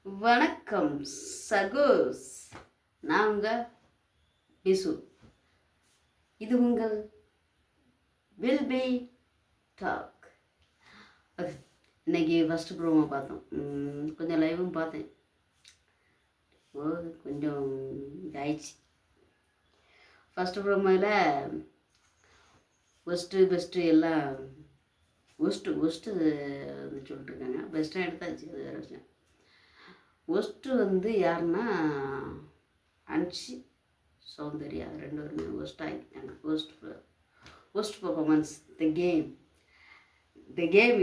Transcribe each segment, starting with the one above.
வணக்கம் சகோஸ். நான் உங்கள் பிசு. இது உங்கள் வில் பி டாக். இன்னைக்கு ஃபஸ்ட்டு ப்ரோமோ பார்த்தோம். கொஞ்சம் லைவும் பார்த்தேன். கொஞ்சம் இதாயிடுச்சு. ஃபஸ்ட்டு ப்ரோமோவில் ஒஸ்ட்டு பெஸ்ட்டு எல்லாம் ஒஸ்ட்டு சொல்லிட்டுருக்காங்க. பெஸ்ட்டாக எடுத்தாச்சு, அது வேறு விஷயம். ஒஸ்ட்டு யாருன்னா அன்ஷி சௌந்தர்யா, ரெண்டு பேருமே ஒஸ்ட் ஆகிட்டாங்க. Worst performance. The game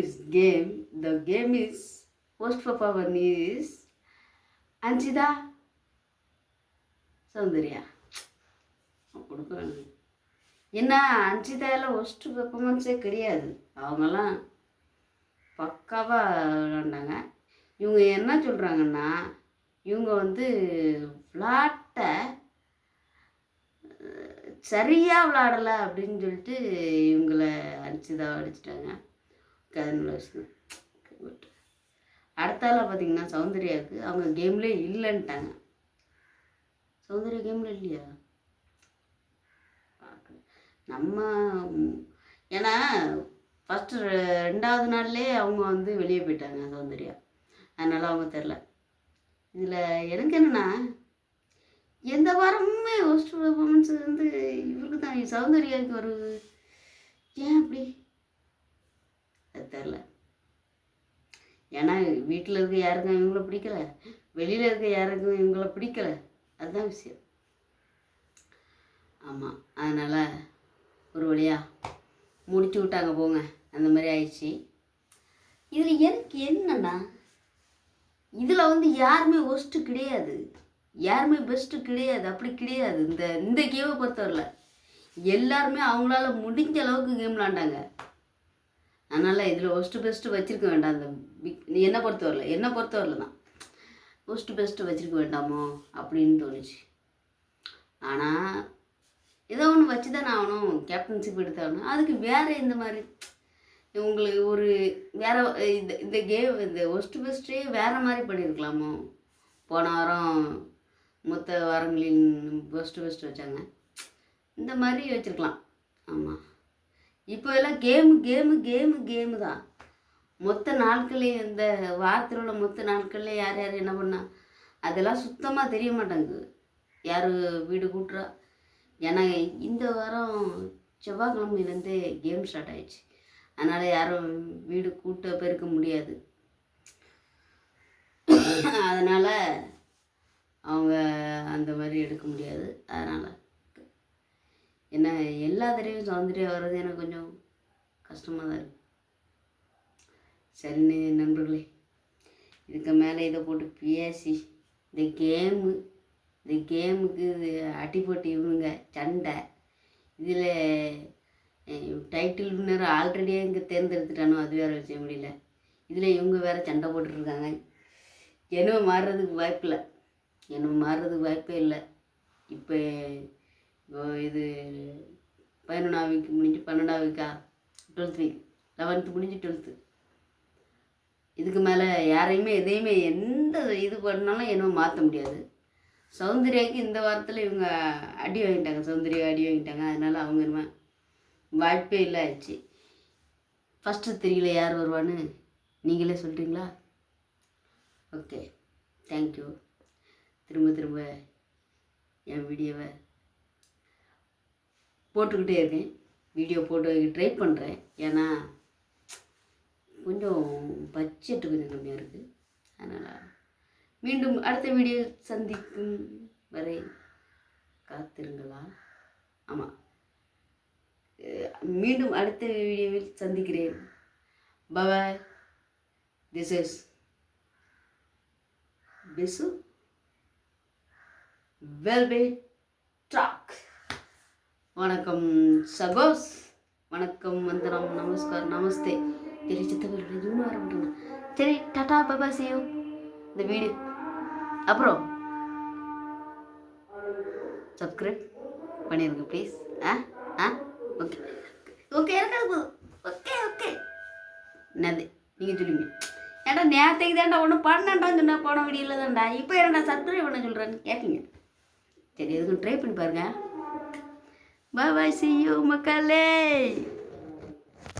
is worst பர்ஃபார்மன் is Anshitha Soundarya கொடுக்க வேணும். என்ன அன்ஷிதாவில் ஒஸ்ட் பர்ஃபார்மன்ஸே கிடையாது. அவங்கெல்லாம் பக்காவாக விளாண்டாங்க. இவங்க என்ன சொல்கிறாங்கன்னா, இவங்க விளாட்டை சரியாக விளாடலை அப்படின்னு சொல்லிட்டு இவங்கள அடிச்சுதான் அடிச்சிட்டாங்க. கதனோட விஷயம். அடுத்தால பார்த்திங்கன்னா சௌந்தர்யாவுக்கு அவங்க கேம்லேயே இல்லைன்ட்டாங்க. சௌந்தர்யா கேமில் இல்லையா? நம்ம ஏன்னா ஃபஸ்ட்டு 2வது நாள்லேயே அவங்க வெளியே போயிட்டாங்க சௌந்தர்யா. அதனால் அவங்க தெரில. இதில் எனக்கு என்னென்னா, எந்த வாரமுமே ஒஸ்ட் பர்ஃபார்மன்ஸ் இவருக்கு தான், சௌந்தர்யாவுக்கு வருது. ஏன் அப்படி? அது தெரில. ஏன்னா வீட்டில் இருக்க யாருக்கும் இவங்கள பிடிக்கல, வெளியில் இருக்க யாருக்கும் இவங்கள பிடிக்கல. அதுதான் விஷயம். ஆமாம், அதனால் ஒரு வழியாக முடிச்சு விட்டாங்க போங்க. அந்த மாதிரி ஆயிடுச்சு. இதில் எனக்கு என்னன்னா, இதில் யாருமே ஒஸ்ட்டு கிடையாது, யாருமே பெஸ்ட்டு கிடையாது. அப்படி கிடையாது. இந்த கேமை பொறுத்தவரையில் எல்லாருமே அவங்களால முடிஞ்ச அளவுக்கு கேம் விளாண்டாங்க. அதனால் இதில் ஒஸ்ட்டு பெஸ்ட்டு வச்சுருக்க வேண்டாம். என்னை பொறுத்தவரையில் தான் ஒஸ்ட்டு பெஸ்ட்டு வச்சுருக்க வேண்டாமோ அப்படின்னு தோணுச்சு. ஆனால் ஏதோ ஒன்று வச்சு தானே ஆகணும். கேப்டன்ஷிப் எடுத்தாகணும். அதுக்கு வேறு இந்த மாதிரி உங்களுக்கு ஒரு வேறு இந்த கேம், இந்த ஒஸ்ட்டு பெஸ்ட்டே வேறு மாதிரி பண்ணியிருக்கலாமோ. போன வாரம் மொத்த வாரங்களின் ஒஸ்ட்டு பெஸ்ட்டு வச்சாங்க. இந்த மாதிரி வச்சுருக்கலாம். ஆமாம், இப்போ எல்லாம் கேமு தான். மொத்த நாட்கள்லேயும் இந்த வாரத்தில் உள்ள மொத்த நாட்கள்லேயும் யார் யார் என்ன பண்ணா அதெல்லாம் சுத்தமாக தெரிய மாட்டாங்க. யார் வீடு கூட்டுறா. ஏன்னா இந்த வாரம் செவ்வாய்க்கிழமையிலேருந்தே கேம் ஸ்டார்ட் ஆயிடுச்சு. அதனால் யாரும் வீடு கூட்ட பெருக்க முடியாது. அதனால் அவங்க அந்த மாதிரி எடுக்க முடியாது. அதனால் என்ன எல்லா தடவையும் சௌந்தர்யா வர்றது எனக்கு கொஞ்சம் கஷ்டமாக தான் இருக்குது. சரி நண்பர்களே, இதுக்கு மேலே இதை போட்டு பேசி இந்த கேமுக்கு அடி போட்டு இவனுங்க சண்டை. இதில் டைட்டில் வின்னர் ஆல்ரெடியே இங்கே தேர்ந்தெடுத்துட்டானோ, அது வேறு விஷய முடியல. இதில் இவங்க வேறு சண்டை போட்டுட்ருக்காங்க. என்னவோ மாறுறதுக்கு வாய்ப்பே இல்லை. இப்போ இது 11ஆம் வீக் முடிஞ்சு 12ஆம் வீக்கா, 12th வீக், 11th முடிஞ்சு 12th. இதுக்கு மேலே யாரையுமே எதையுமே எந்த இது பண்ணாலும் என்னவோ மாற்ற முடியாது. சௌந்தர்யாவுக்கு இந்த வாரத்தில் இவங்க அடி வாங்கிட்டாங்க. அதனால் அவங்க என்ன வாய்ப்பே இல்லை ஆயிடுச்சு. ஃபஸ்ட்டு 3ல் யார் வருவான்னு நீங்களே சொல்கிறீங்களா? Okay, thank you. திரும்ப என் வீடியோவை போட்டுக்கிட்டே இருக்கேன். வீடியோ போட்டு ட்ரை பண்ணுறேன். ஏன்னா கொஞ்சம் பட்ஜெட்டு கொஞ்சம் கம்மியாக இருக்குது. அதனால் மீண்டும் அடுத்த வீடியோ சந்திக்கும் வரை காத்திருங்களா. ஆமாம், மீண்டும் அடுத்த வீடியோவில் சந்திக்கிறேன். பாய். திஸ் இஸ் பிசு. Will be talk. வணக்கம் சகோஸ். வணக்கம், வந்தனம், நமஸ்கார், நமஸ்தே. தெரிஞ்சவர்கள் இன்னும் ஆரம்பிட்டுங்க. சரி, டாடா, பாபா, சியூ. இந்த வீடியோ அப்புறம் சப்ஸ்கிரைப் பண்ணிடுங்க ப்ளீஸ். ஓகே இருக்காது போதும். ஓகே என்னது நீங்கள் சொல்லுங்க. ஏன்டா நேற்றுக்கு தான்டா ஒன்று பண்ணேன்டான்னு சொன்னா போன வீடியோவில் தான்டா இப்போ என்னடா சப்ஸ்கிரைப் பண்ண சொல்கிறேன்னு கேட்பீங்க. சரி எதுக்கும் ட்ரை பண்ணி பாருங்கள். பாய் பாய், see you மக்களே.